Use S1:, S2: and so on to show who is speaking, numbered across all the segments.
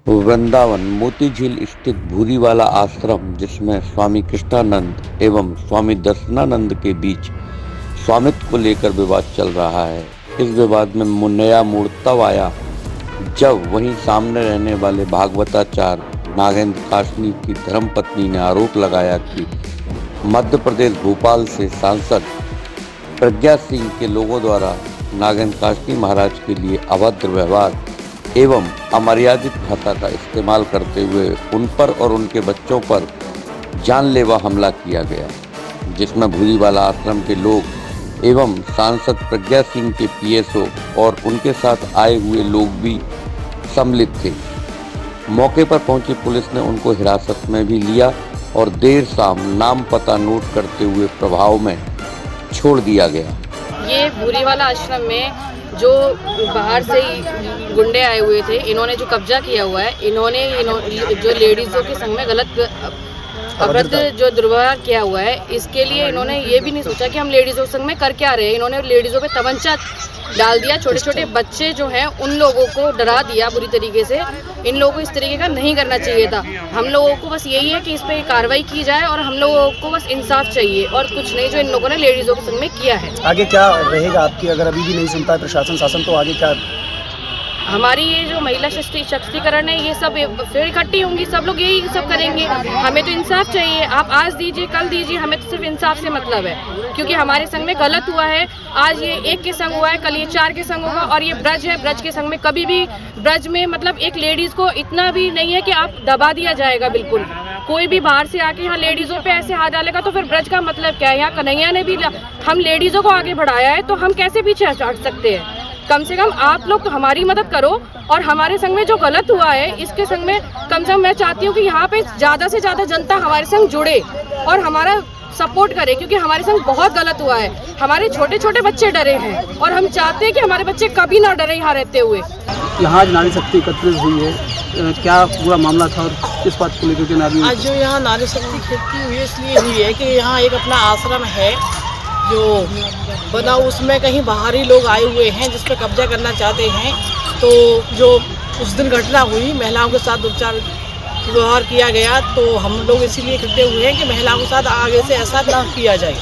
S1: वृंदावन मोती झील स्थित भूरीवाला आश्रम, जिसमें स्वामी कृष्णानंद एवं स्वामी दर्शनानंद के बीच स्वामित्व को लेकर विवाद चल रहा है। इस विवाद में नया मोड़ तब आया जब वहीं सामने रहने वाले भागवताचार्य नागेंद्र काशनी की धर्मपत्नी ने आरोप लगाया कि मध्य प्रदेश भोपाल से सांसद प्रज्ञा सिंह के लोगों द्वारा नागेंद्र काशनी महाराज के लिए अभद्र व्यवहार एवं अमर्यादित भाषा का इस्तेमाल करते हुए उन पर और उनके बच्चों पर जानलेवा हमला किया गया, जिसमें भूरीवाला आश्रम के लोग एवं सांसद प्रज्ञा सिंह के पीएसओ और उनके साथ आए हुए लोग भी सम्मिलित थे। मौके पर पहुंची पुलिस ने उनको हिरासत में भी लिया और देर शाम नाम पता नोट करते हुए प्रभाव में छोड़ दिया गया।
S2: ये भूरीवाला आश्रम में जो बाहर से गुंडे आए हुए थे, इन्होंने जो कब्जा किया हुआ है, इन्होंने जो लेडीज़ों के संग में गलत अभद्र जो दुर्व्यवहार किया हुआ है, इसके लिए इन्होंने ये भी नहीं सोचा कि हम लेडीज़ों के संग में कर क्या रहे हैं। इन्होंने लेडीज़ों पे तमंचा डाल दिया, छोटे छोटे बच्चे जो हैं उन लोगों को डरा दिया बुरी तरीके से। इन लोगों को इस तरीके का नहीं करना चाहिए था। हम लोगों को बस यही है कि इस पर कार्रवाई की जाए और हम लोगों को बस इंसाफ चाहिए और कुछ नहीं, जो इन लोगों ने लेडीज़ों के संग में किया है।
S3: आगे क्या रहेगा आपकी, अगर अभी भी नहीं सुनता है प्रशासन शासन, तो आगे क्या?
S2: हमारी ये जो महिला सशक्तिकरण है, ये सब फिर इकट्ठी होंगी, सब लोग यही सब करेंगे। हमें तो इंसाफ चाहिए, आप आज दीजिए कल दीजिए, हमें तो सिर्फ इंसाफ से मतलब है, क्योंकि हमारे संग में गलत हुआ है। आज ये एक के संग हुआ है, कल ये 4 के संग होगा और ये ब्रज है, ब्रज के संग में कभी भी ब्रज में मतलब एक लेडीज़ को इतना भी नहीं है कि आप दबा दिया जाएगा। बिल्कुल कोई भी बाहर से आके यहाँ लेडीज़ों पे ऐसे हाथ डालेगा तो फिर ब्रज का मतलब क्या है? यहाँ कन्हैया ने भी हम लेडीज़ों को आगे बढ़ाया है, तो हम कैसे पीछे हट सकते हैं? कम से कम आप लोग तो हमारी मदद करो और हमारे संग में जो गलत हुआ है इसके संग में कम से कम मैं चाहती हूँ कि यहाँ पे ज़्यादा से ज़्यादा जनता हमारे संग जुड़े और हमारा सपोर्ट करे, क्योंकि हमारे संग बहुत गलत हुआ है। हमारे छोटे छोटे बच्चे डरे हैं और हम चाहते हैं कि हमारे बच्चे कभी ना डरे यहाँ रहते हुए।
S3: यहाँ आज नारी शक्ति एकत्रित हुई है, क्या पूरा मामला था और किस बात को लेकर नारी?
S4: आज जो यहाँ नारी शक्ति इकट्ठी हुई है इसलिए हुई है कि यहाँ एक अपना आश्रम है जो बना, उसमें कहीं बाहरी लोग आए हुए हैं जिस पर कब्जा करना चाहते हैं। तो जो उस दिन घटना हुई, महिलाओं के साथ उपचार व्यवहार किया गया, तो हम लोग इसीलिए इकट्ठे हुए हैं कि महिलाओं के साथ आगे से ऐसा ना किया जाए।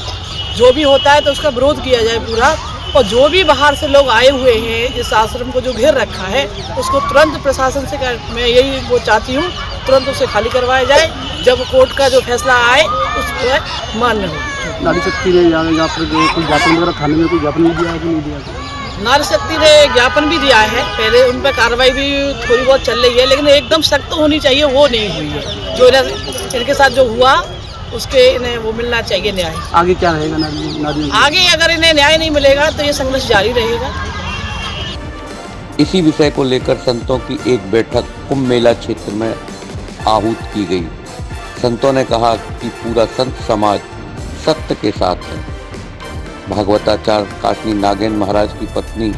S4: जो भी होता है तो उसका विरोध किया जाए पूरा, और जो भी बाहर से लोग आए हुए हैं इस आश्रम को जो घेर रखा है उसको तुरंत प्रशासन से मैं यही वो चाहती हूँ, तुरंत उसे खाली करवाया जाए। जब कोर्ट का जो फैसला आए उस पर मान्य हो।
S3: नारी शक्ति ने यहाँ पर कोई ज्ञापन वगैरह थाने में कोई ज्ञापन नहीं दिया है कि नहीं दिया?
S4: नारी शक्ति ने ज्ञापन भी दिया है, पहले उन पर कार्रवाई भी थोड़ी बहुत चल रही है, लेकिन एकदम सख्त होनी चाहिए, वो नहीं हुई है। जो इनके साथ जो हुआ उसके इन्हें वो मिलना चाहिए न्याय।
S3: आगे क्या रहेगा नारी?
S4: आगे अगर इन्हें न्याय नहीं मिलेगा तो ये संघर्ष जारी रहेगा।
S1: इसी विषय को लेकर संतों की एक बैठक कुंभ मेला क्षेत्र में आहूत की गई। संतों ने कहा कि पूरा संत समाज सत्य के साथ है। भागवताचार्य काशनी नागेंद्र महाराज की पत्नी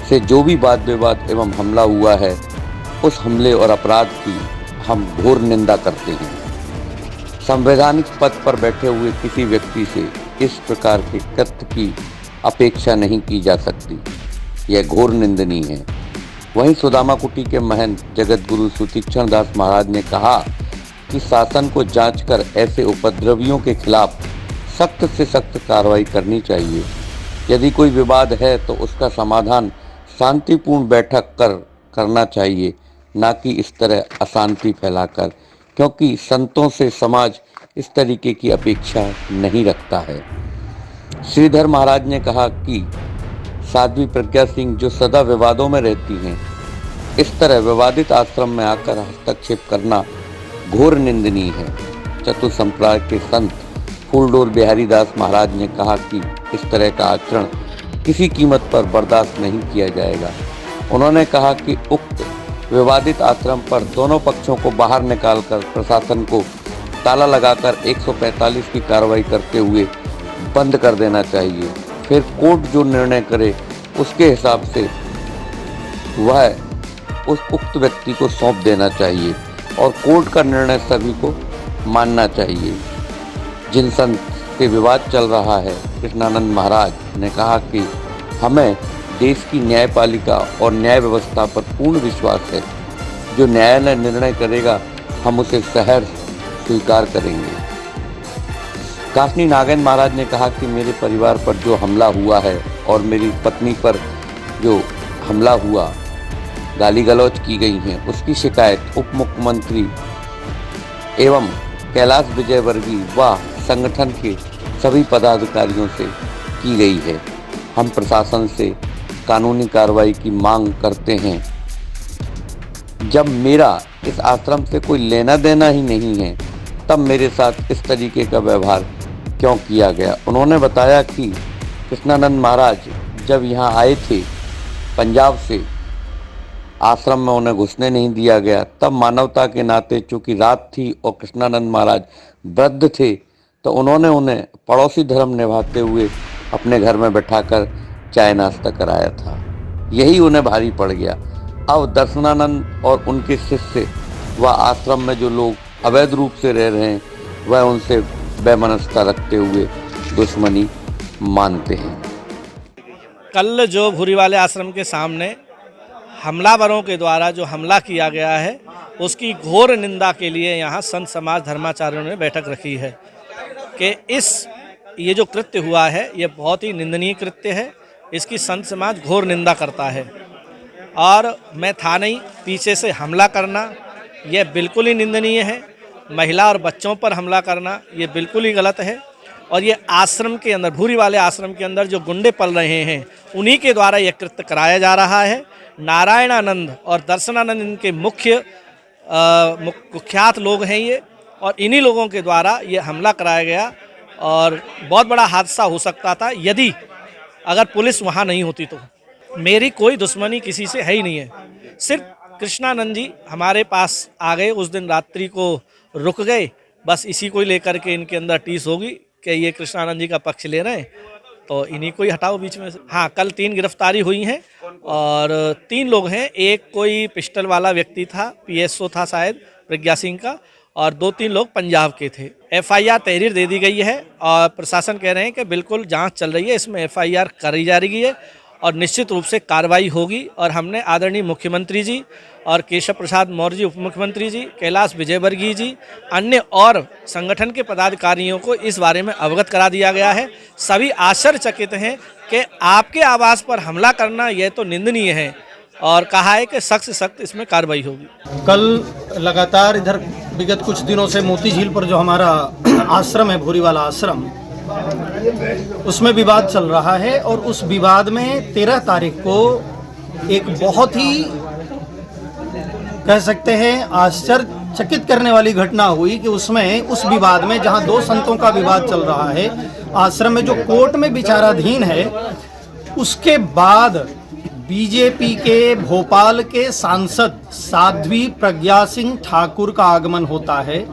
S1: से जो भी वाद विवाद एवं हमला हुआ है, उस हमले और अपराध की हम घोर निंदा करते हैं। संवैधानिक पद पर बैठे हुए किसी व्यक्ति से इस प्रकार के कृत्य की अपेक्षा नहीं की जा सकती, यह घोर निंदनीय है। वहीं सुदामा कुटी के महंत जगत गुरु सुतीक्षण दास महाराज ने कहा कि शासन को जांचकर ऐसे उपद्रवियों के खिलाफ सख्त से सख्त कार्रवाई करनी चाहिए। यदि कोई विवाद है तो उसका समाधान शांतिपूर्ण बैठक करना चाहिए, ना कि इस तरह अशांति फैलाकर, क्योंकि संतों से समाज इस तरीके की अपेक्षा नहीं रखता है। श्रीधर महाराज ने कहा कि साध्वी प्रज्ञा सिंह जो सदा विवादों में रहती हैं, इस तरह विवादित आश्रम में आकर हस्तक्षेप करना घोर निंदनीय है। चतुर संप्रदाय के संत फूलडोल बिहारी दास महाराज ने कहा कि इस तरह का आचरण किसी कीमत पर बर्दाश्त नहीं किया जाएगा। उन्होंने कहा कि उक्त विवादित आश्रम पर दोनों पक्षों को बाहर निकालकर प्रशासन को ताला लगाकर 145 की कार्रवाई करते हुए बंद कर देना चाहिए। फिर कोर्ट जो निर्णय करे उसके हिसाब से वह उस उक्त व्यक्ति को सौंप देना चाहिए और कोर्ट का निर्णय सभी को मानना चाहिए। जिन संत से विवाद चल रहा है, कृष्णानंद महाराज ने कहा कि हमें देश की न्यायपालिका और न्याय व्यवस्था पर पूर्ण विश्वास है। जो न्यायालय निर्णय करेगा हम उसे सहर्ष स्वीकार करेंगे। कासनी नागेंद्र महाराज ने कहा कि मेरे परिवार पर जो हमला हुआ है और मेरी पत्नी पर जो हमला हुआ, गाली गलौज की गई हैं, उसकी शिकायत उप मुख्यमंत्री एवं कैलाश विजयवर्गीय व संगठन के सभी पदाधिकारियों से की गई है। हम प्रशासन से कानूनी कार्रवाई की मांग करते हैं। जब मेरा इस आश्रम से कोई लेना देना ही नहीं है तब मेरे साथ इस तरीके का व्यवहार क्यों किया गया। उन्होंने बताया कि कृष्णानंद महाराज जब यहाँ आए थे पंजाब से, आश्रम में उन्हें घुसने नहीं दिया गया। तब मानवता के नाते चूँकि रात थी और कृष्णानंद महाराज वृद्ध थे तो उन्होंने उन्हें पड़ोसी धर्म निभाते हुए अपने घर में बैठाकर चाय नाश्ता कराया था। यही उन्हें भारी पड़ गया। अब दर्शनानंद और उनके शिष्य व आश्रम में जो लोग अवैध रूप से रह रहे हैं वह उनसे बेमनस्ता रखते हुए दुश्मनी मानते हैं।
S5: कल जो भूरी वाले आश्रम के सामने हमलावरों के द्वारा जो हमला किया गया है उसकी घोर निंदा के लिए यहाँ संत समाज धर्माचार्यों ने बैठक रखी है कि ये जो कृत्य हुआ है ये बहुत ही निंदनीय कृत्य है। इसकी संत समाज घोर निंदा करता है और मैं था नहीं, पीछे से हमला करना यह बिल्कुल ही निंदनीय है। महिला और बच्चों पर हमला करना ये बिल्कुल ही गलत है। और ये आश्रम के अंदर, भूरी वाले आश्रम के अंदर जो गुंडे पल रहे हैं उन्हीं के द्वारा यह कृत्य कराया जा रहा है। नारायणानंद और दर्शनानंद इनके मुख्य कुख्यात लोग हैं ये, और इन्हीं लोगों के द्वारा ये हमला कराया गया और बहुत बड़ा हादसा हो सकता था यदि अगर पुलिस वहाँ नहीं होती तो। मेरी कोई दुश्मनी किसी से है ही नहीं है। सिर्फ कृष्णानंद जी हमारे पास आ गए, उस दिन रात्रि को रुक गए, बस इसी को लेकर के इनके अंदर टीस होगी कि ये कृष्णानंद जी का पक्ष ले रहे हैं तो इन्हीं को ही हटाओ बीच में से। हाँ, कल 3 गिरफ्तारी हुई हैं और 3 लोग हैं। एक कोई पिस्टल वाला व्यक्ति था, PSO था शायद प्रज्ञा सिंह का, और 2-3 लोग पंजाब के थे। FIR तहरीर दे दी गई है और प्रशासन कह रहे हैं कि बिल्कुल जांच चल रही है, इसमें FIR करी जा रही है और निश्चित रूप से कार्रवाई होगी। और हमने आदरणीय मुख्यमंत्री जी और केशव प्रसाद मौर्य जी उप मुख्यमंत्री जी, कैलाश विजयवर्गीय जी, अन्य और संगठन के पदाधिकारियों को इस बारे में अवगत करा दिया गया है। सभी आश्चर्यचकित हैं कि आपके आवास पर हमला करना यह तो निंदनीय है और कहा है कि सख्त से सख्त इसमें कार्रवाई होगी।
S6: कल लगातार इधर विगत कुछ दिनों से मोती झील पर जो हमारा आश्रम है, भूरी वाला आश्रम, उसमें विवाद चल रहा है और उस विवाद में 13 तारीख को एक बहुत ही कह सकते हैं आश्चर्यचकित करने वाली घटना हुई कि उसमें उस विवाद में जहां 2 संतों का विवाद चल रहा है, आश्रम में जो कोर्ट में विचाराधीन है, उसके बाद बीजेपी के भोपाल के सांसद साध्वी प्रज्ञा सिंह ठाकुर का आगमन होता है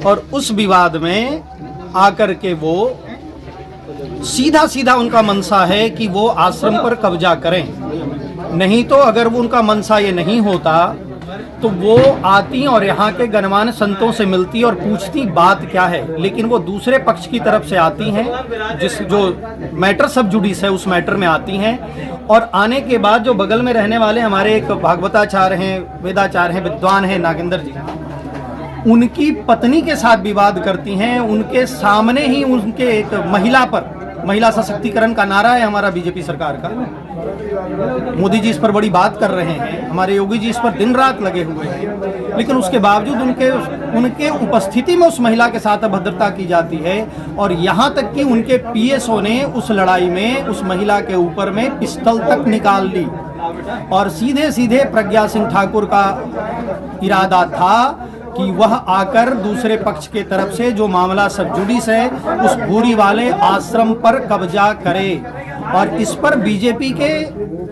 S6: और उस विवाद में आकर के वो सीधा उनका मनसा है कि वो आश्रम पर कब्जा करें। नहीं तो अगर वो उनका मनसा ये नहीं होता तो वो आती और यहाँ के गणमान्य संतों से मिलती और पूछती बात क्या है। लेकिन वो दूसरे पक्ष की तरफ से आती हैं, जो मैटर सब जुडिस है उस मैटर में आती हैं। और आने के बाद जो बगल में रहने वाले हमारे एक भागवताचार्य हैं, वेदाचार्य हैं, विद्वान हैं नागेंद्र जी, उनकी पत्नी के साथ विवाद करती हैं। उनके सामने ही उनके एक महिला सशक्तिकरण का नारा है हमारा बीजेपी सरकार का। मोदी जी इस पर बड़ी बात कर रहे हैं, हमारे योगी जी इस पर दिन रात लगे हुए हैं, लेकिन उसके बावजूद उनके उपस्थिति में उस महिला के साथ अभद्रता की जाती है। और यहाँ तक कि उनके PSO ने उस लड़ाई में उस महिला के ऊपर में पिस्तौल तक निकाल ली और सीधे प्रज्ञा सिंह ठाकुर का इरादा था कि वह आकर दूसरे पक्ष के तरफ से जो मामला सब जुडिस है उस भूरी वाले आश्रम पर कब्जा करे। और इस पर बीजेपी के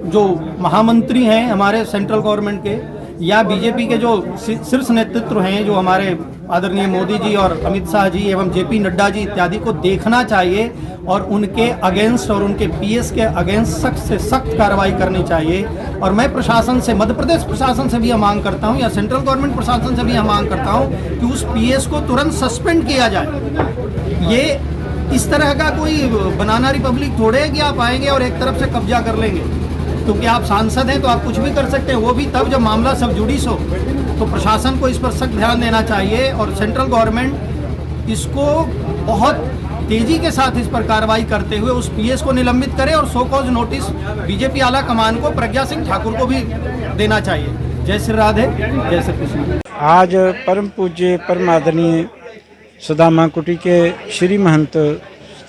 S6: जो महामंत्री हैं हमारे सेंट्रल गवर्नमेंट के या बीजेपी के जो शीर्ष नेतृत्व हैं, जो हमारे आदरणीय मोदी जी और अमित शाह जी एवं JP नड्डा जी इत्यादि को देखना चाहिए और उनके अगेंस्ट और उनके PS के अगेंस्ट सख्त से सख्त कार्रवाई करनी चाहिए। और मैं प्रशासन से, मध्य प्रदेश प्रशासन से भी यह मांग करता हूं या सेंट्रल गवर्नमेंट प्रशासन से भी यह मांग करता हूं कि उस PS को तुरंत सस्पेंड किया जाए। ये इस तरह का कोई बनाना रिपब्लिक थोड़े है कि आप आएंगे और एक तरफ से कब्जा कर लेंगे। क्योंकि आप सांसद हैं तो आप कुछ भी कर सकते हैं, वो भी तब जब मामला सब जुडिस हो। तो प्रशासन को इस पर सख्त ध्यान देना चाहिए और सेंट्रल गवर्नमेंट इसको बहुत तेजी के साथ इस पर कार्रवाई करते हुए उस पीएस को निलंबित करे और सो कॉज नोटिस बीजेपी आला कमान को प्रज्ञा सिंह ठाकुर को भी देना चाहिए। जय श्री राधे, जय श्री कृष्ण।
S7: आज परम पूज्य परम आदरणीय सुदामा कुटी के श्री महंत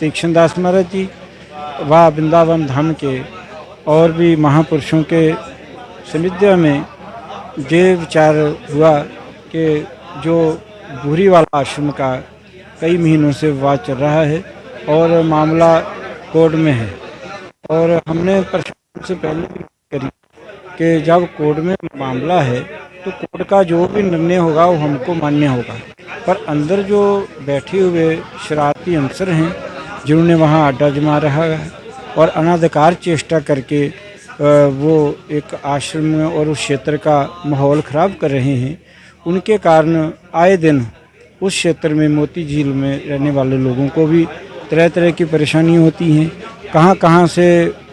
S7: तीक्ष्ण दास महाराज जी व वृंदावन धाम के और भी महापुरुषों के सानिध्य में ये विचार हुआ कि जो भूरी वाला आश्रम का कई महीनों से विवाद चल रहा है और मामला कोर्ट में है, और हमने प्रशासन से पहले भी करी कि जब कोर्ट में मामला है तो कोर्ट का जो भी निर्णय होगा वो हमको मान्य होगा, पर अंदर जो बैठे हुए शरारती अनसर हैं जिन्होंने वहाँ अड्डा जमा रहा है और अनाधिकार चेष्टा करके वो एक आश्रम और उस क्षेत्र का माहौल ख़राब कर रहे हैं, उनके कारण आए दिन उस क्षेत्र में मोती झील में रहने वाले लोगों को भी तरह तरह की परेशानी होती हैं। कहाँ कहाँ से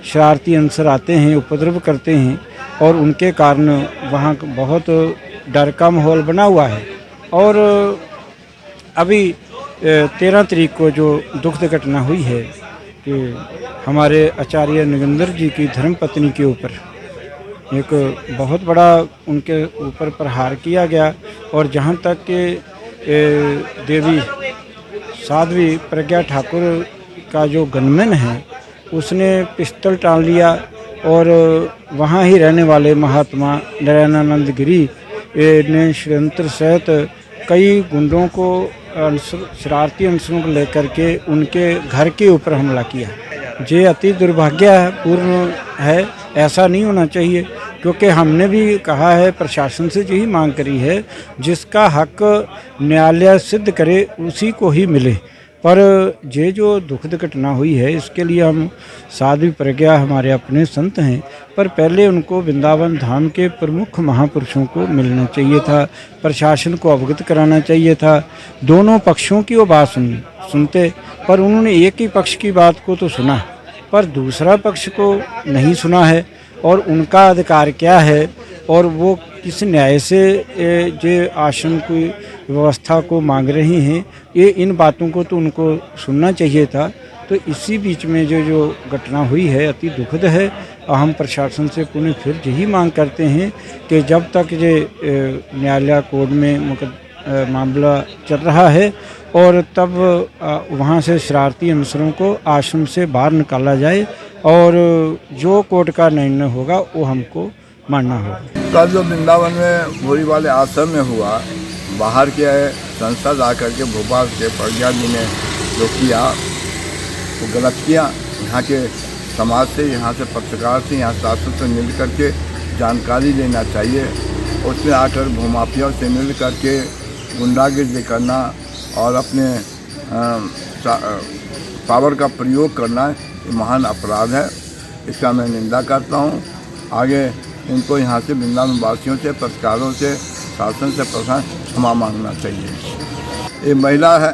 S7: शरारती अनसर आते हैं, उपद्रव करते हैं और उनके कारण वहाँ बहुत डर का माहौल बना हुआ है। और अभी 13 तारीख को जो दुखद घटना हुई है कि हमारे आचार्य नगेंद्र जी की धर्मपत्नी के ऊपर एक बहुत बड़ा उनके ऊपर प्रहार किया गया, और जहाँ तक कि देवी साध्वी प्रज्ञा ठाकुर का जो गनमैन है उसने पिस्टल टाल लिया और वहाँ ही रहने वाले महात्मा नारायणानंद गिरी ने षड्यंत्र सहित कई गुंडों को शरारती अंसरों को लेकर के उनके घर के ऊपर हमला किया। ये अति दुर्भाग्यपूर्ण है, ऐसा नहीं होना चाहिए, क्योंकि हमने भी कहा है, प्रशासन से यही मांग करी है, जिसका हक न्यायालय सिद्ध करे उसी को ही मिले। पर ये जो दुखद घटना हुई है इसके लिए हम साध्वी प्रज्ञा हमारे अपने संत हैं, पर पहले उनको वृंदावन धाम के प्रमुख महापुरुषों को मिलना चाहिए था, प्रशासन को अवगत कराना चाहिए था, दोनों पक्षों की वो बात सुनते, पर उन्होंने एक ही पक्ष की बात को तो सुना पर दूसरा पक्ष को नहीं सुना है। और उनका अधिकार क्या है और वो किस न्याय से जो आश्रम की व्यवस्था को मांग रहे हैं, ये इन बातों को तो उनको सुनना चाहिए था। तो इसी बीच में जो घटना हुई है अति दुखद है। हम प्रशासन से पुनः फिर यही मांग करते हैं कि जब तक ये न्यायालय कोर्ट में मामला चल रहा है और तब वहाँ से शरारती अनसरों को आश्रम से बाहर निकाला जाए और जो कोर्ट का निर्णय होगा वो हमको मानना होगा।
S8: कल जो वृंदावन में भूरी वाले आश्रम में हुआ, बाहर के संसद आकर के भोपाल के प्रज्ञा जी ने जो किया वो गलत किया। यहाँ के समाज से, यहाँ से पत्रकार से, यहाँ शासन से मिल करके जानकारी लेना चाहिए। उसमें आकर भूमाफियाओं से मिल करके गुंडागिर्दी करना और अपने पावर का प्रयोग करना ये महान अपराध है। इसका मैं निंदा करता हूँ। आगे इनको यहाँ से वृंदावन वासियों से, पत्रकारों से, शासन से प्रशासन क्षमा मांगना चाहिए। ये महिला है,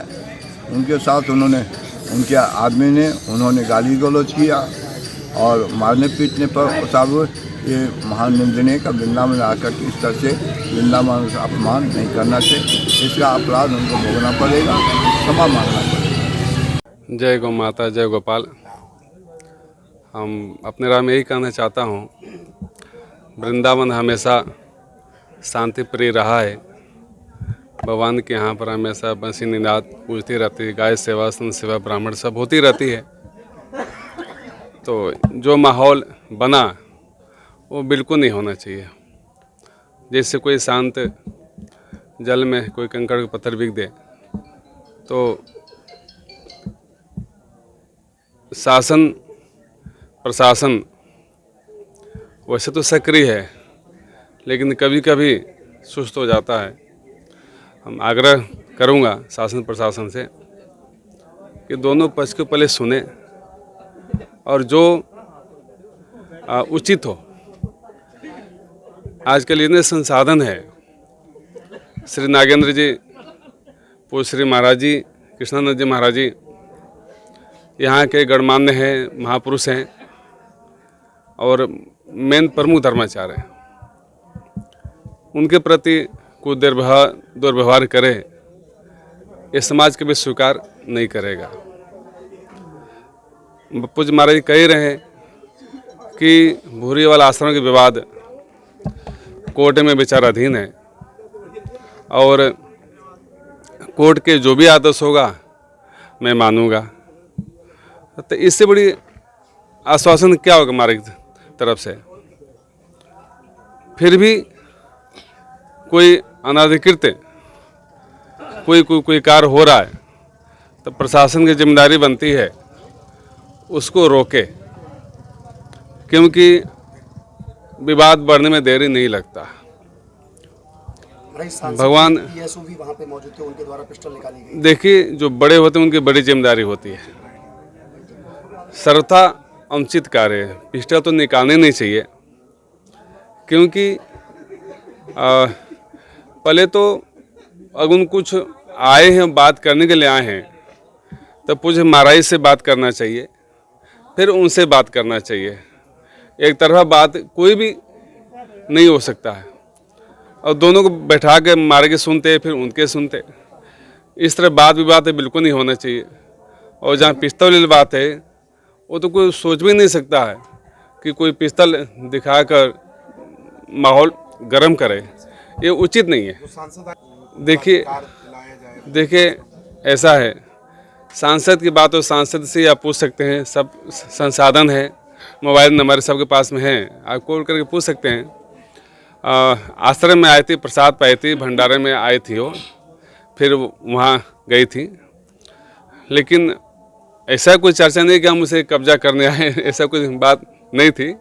S8: उनके साथ उनके आदमी ने उन्होंने गाली गलौज किया और मारने पीटने पर उतार हुए। ये महान निंदनीय का वृंदावन आकर के इस तरह से वृंदावन का अपमान नहीं करना चाहिए। इसका अपराध उनको भोगना पड़ेगा, क्षमा मांगना पड़ेगा।
S9: जय गौ माता, जय गोपाल। हम अपने राह में यही कहना चाहता हूँ, वृंदावन हमेशा शांति प्रिय रहा है। भगवान के यहाँ पर हमेशा बंसी निनाद पूजती रहती है, गाय सेवा, संत सेवा, ब्राह्मण सब होती रहती है। तो जो माहौल बना वो बिल्कुल नहीं होना चाहिए। जैसे कोई शांत जल में कोई कंकड़ का पत्थर बिक दे तो शासन प्रशासन वैसे तो सक्रिय है, लेकिन कभी कभी सुस्त हो जाता है। हम आग्रह करूँगा शासन प्रशासन से कि दोनों पक्ष को पहले सुने और जो उचित हो। आजकल इतने संसाधन है। श्री नागेंद्र जी, पूज्य श्री महाराज जी, कृष्णानंद जी महाराज जी यहाँ के गणमान्य हैं, महापुरुष हैं और मेन प्रमुख धर्माचार्य हैं, उनके प्रति कोई दुर्व्यवहार करे, ये समाज कभी स्वीकार नहीं करेगा। पूज्य महाराज कह रहे हैं कि भूरीवाल आश्रम के विवाद कोर्ट में विचाराधीन है और कोर्ट के जो भी आदेश होगा मैं मानूंगा। तो इससे बड़ी आश्वासन क्या होगा हमारी तरफ से? फिर भी कोई अनाधिकृत कोई कार्य हो रहा है तो प्रशासन की जिम्मेदारी बनती है उसको रोके, क्योंकि विवाद बढ़ने में देरी नहीं लगता। भगवान
S10: भी वहाँ पे मौजूद थे, उनके द्वारा पिस्टल निकाली गई।
S9: देखिए, जो बड़े होते हैं उनकी बड़ी जिम्मेदारी होती है। सर्वथा अनुचित कार्य है, पिस्टल तो निकालने नहीं चाहिए, क्योंकि पहले तो अगर कुछ आए हैं बात करने के लिए आए हैं तो पूज्य महाराज से बात करना चाहिए, फिर उनसे बात करना चाहिए। एक तरफा बात कोई भी नहीं हो सकता है और दोनों को बैठा के मारे के सुनते फिर उनके सुनते, इस तरह बात विवाद बिल्कुल नहीं होना चाहिए। और जहाँ पिस्तौल वाली बात है वो तो कोई सोच भी नहीं सकता है कि कोई पिस्तौल दिखाकर माहौल गर्म करे, ये उचित नहीं है। देखिए ऐसा है, सांसद की बात हो सांसद से आप पूछ सकते हैं, सब संसाधन है, मोबाइल नंबर सबके पास में है, आप कॉल करके पूछ सकते हैं। आश्रम में आई थी, प्रसाद पाई थी, भंडारे में आई थी वो, फिर वहाँ गई थी, लेकिन ऐसा कोई चर्चा नहीं कि हम उसे कब्जा करने आए, ऐसा कोई बात नहीं थी।